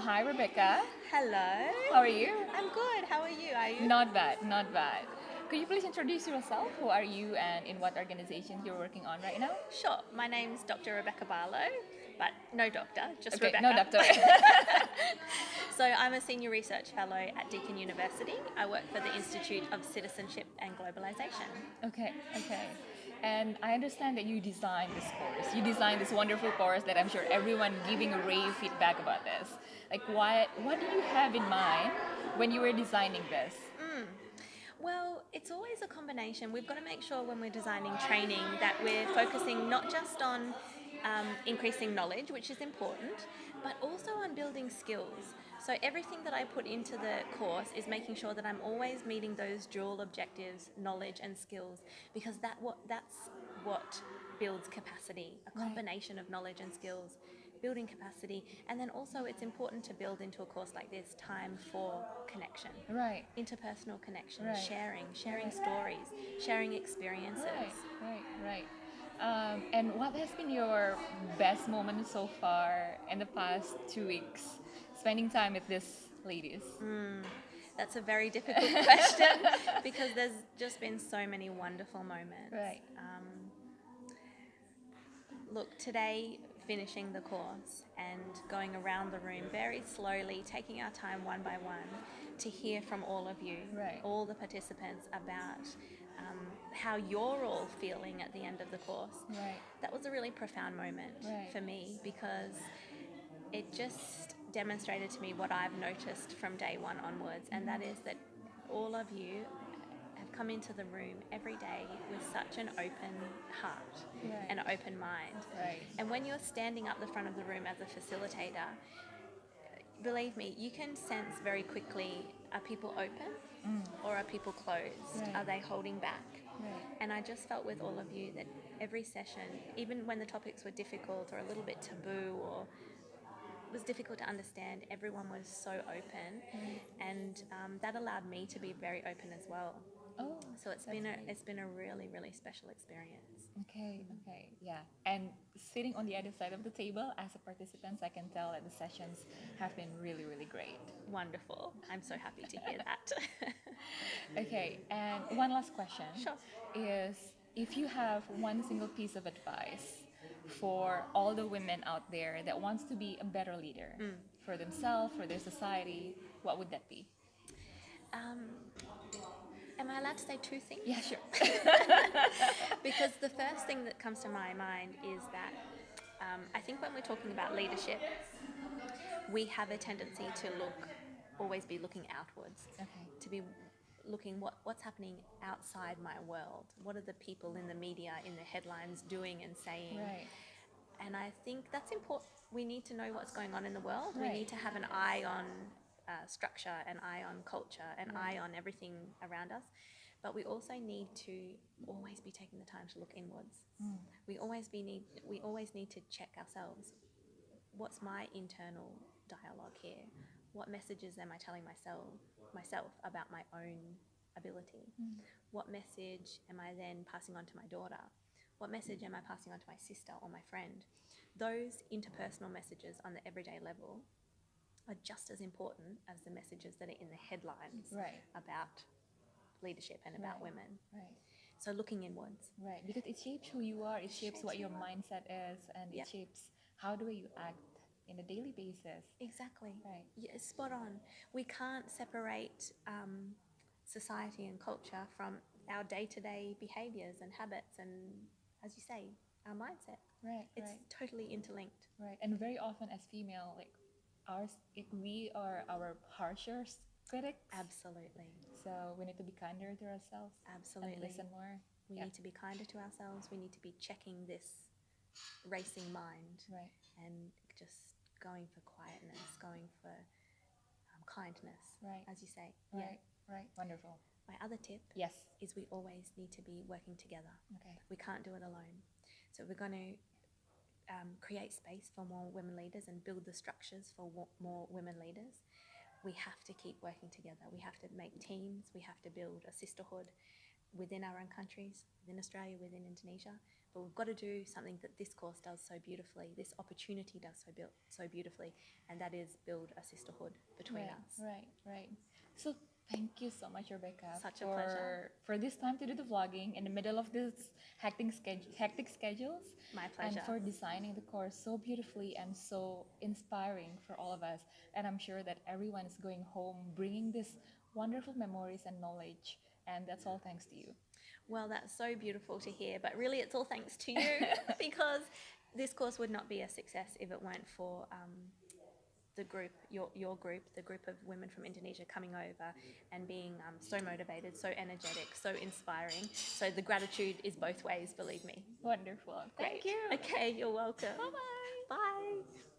hi, Rebecca. Hello. How are you? I'm good. How are you? Are you? Not bad, not bad. Could you please introduce yourself? Who are you and in what organization you're working on right now? Sure. My name's Dr. Rebecca Barlow, but no doctor, just Okay, Rebecca. no doctor. So I'm a senior research fellow at Deakin University. I work for the Institute of Citizenship and Globalization. Okay, okay. And I understand that you designed this course. You designed this wonderful course that I'm sure everyone giving a rave feedback about this. Like, what do you have in mind when you were designing this? Well, it's always a combination. We've got to make sure when we're designing training that we're focusing not just on increasing knowledge, which is important, but also on building skills. So everything that I put into the course is making sure that I'm always meeting those dual objectives, knowledge and skills, because that's what builds capacity, a combination of knowledge and skills, building capacity. And then also it's important to build into a course like this time for connection. Right. Interpersonal connection, Right. sharing stories, sharing experiences. Right. And what has been your best moment so far in the past 2 weeks, spending time with these ladies? That's a very difficult question because there's just been so many wonderful moments. Right. Look, today finishing the course and going around the room very slowly, taking our time one by one to hear from all of you, Right. all the participants, about how you're all feeling at the end of the course. Right. That was a really profound moment Right. for me because it just demonstrated to me what I've noticed from day one onwards, and that is that all of you have come into the room every day with such an open heart Right. and open mind. Right. And when you're standing up the front of the room as a facilitator, believe me, you can sense very quickly, are people open or are people closed? Right. Are they holding back? Right. And I just felt with all of you that every session, even when the topics were difficult or a little bit taboo or was difficult to understand, everyone was so open, and that allowed me to be very open as well. Oh, So it's been a really, really special experience. okay, yeah. And sitting on the other side of the table as a participant, I can tell that the sessions have been really, really great. Wonderful. I'm so happy to hear that. Okay, and one last question Sure. is if you have one single piece of advice for all the women out there that wants to be a better leader for themselves, for their society, what would that be? Am I allowed to say two things? Yeah, sure. Because the first thing that comes to my mind is that I think when we're talking about leadership, we have a tendency to always be looking outwards, Okay. to be looking what's happening outside my world. What are the people in the media, in the headlines doing and saying? Right. And I think that's important. We need to know what's going on in the world. Right. We need to have an eye on structure, an eye on culture, an eye on everything around us. But we also need to always be taking the time to look inwards. We always need to check ourselves. What's my internal dialogue here? What messages am I telling myself about my own ability? What message am I then passing on to my daughter? What message am I passing on to my sister or my friend? Those interpersonal messages on the everyday level are just as important as the messages that are in the headlines Right. about leadership and about Right. women. Right. So looking inwards. Right. Because it shapes who you are, it shapes what your mindset is, and Yep. it shapes how the way you act in a daily basis. Exactly. Right. Yeah, spot on. We can't separate society and culture from our day-to-day behaviours and habits and, as you say, our mindset. Right. It's Right. totally interlinked. Right. And very often as female, like we are our harsher critics. Absolutely. So we need to be kinder to ourselves. Absolutely. And listen more. We need to be kinder to ourselves. We need to be checking this racing mind Right. and just going for quietness, going for kindness, Right. as you say. Right. Right. Wonderful. My other tip Yes. is we always need to be working together. Okay. We can't do it alone. So we're going to create space for more women leaders and build the structures for more women leaders. We have to keep working together. We have to make teams. We have to build a sisterhood within our own countries, within Australia, within Indonesia. but we've got to do something that this course does so beautifully, this opportunity does so beautifully, and that is build a sisterhood between us. Right. So thank you so much, Rebecca, Such a pleasure. for this time to do the vlogging in the middle of this hectic schedules. My pleasure. And for designing the course so beautifully and so inspiring for all of us. And I'm sure that everyone is going home bringing this wonderful memories and knowledge. And that's all thanks to you. Well, that's so beautiful to hear, but really it's all thanks to you because this course would not be a success if it weren't for the group, your group, the group of women from Indonesia coming over and being so motivated, so energetic, so inspiring. So the gratitude is both ways, believe me. Wonderful. Great. Thank you. Okay, you're welcome. Bye-bye. Bye.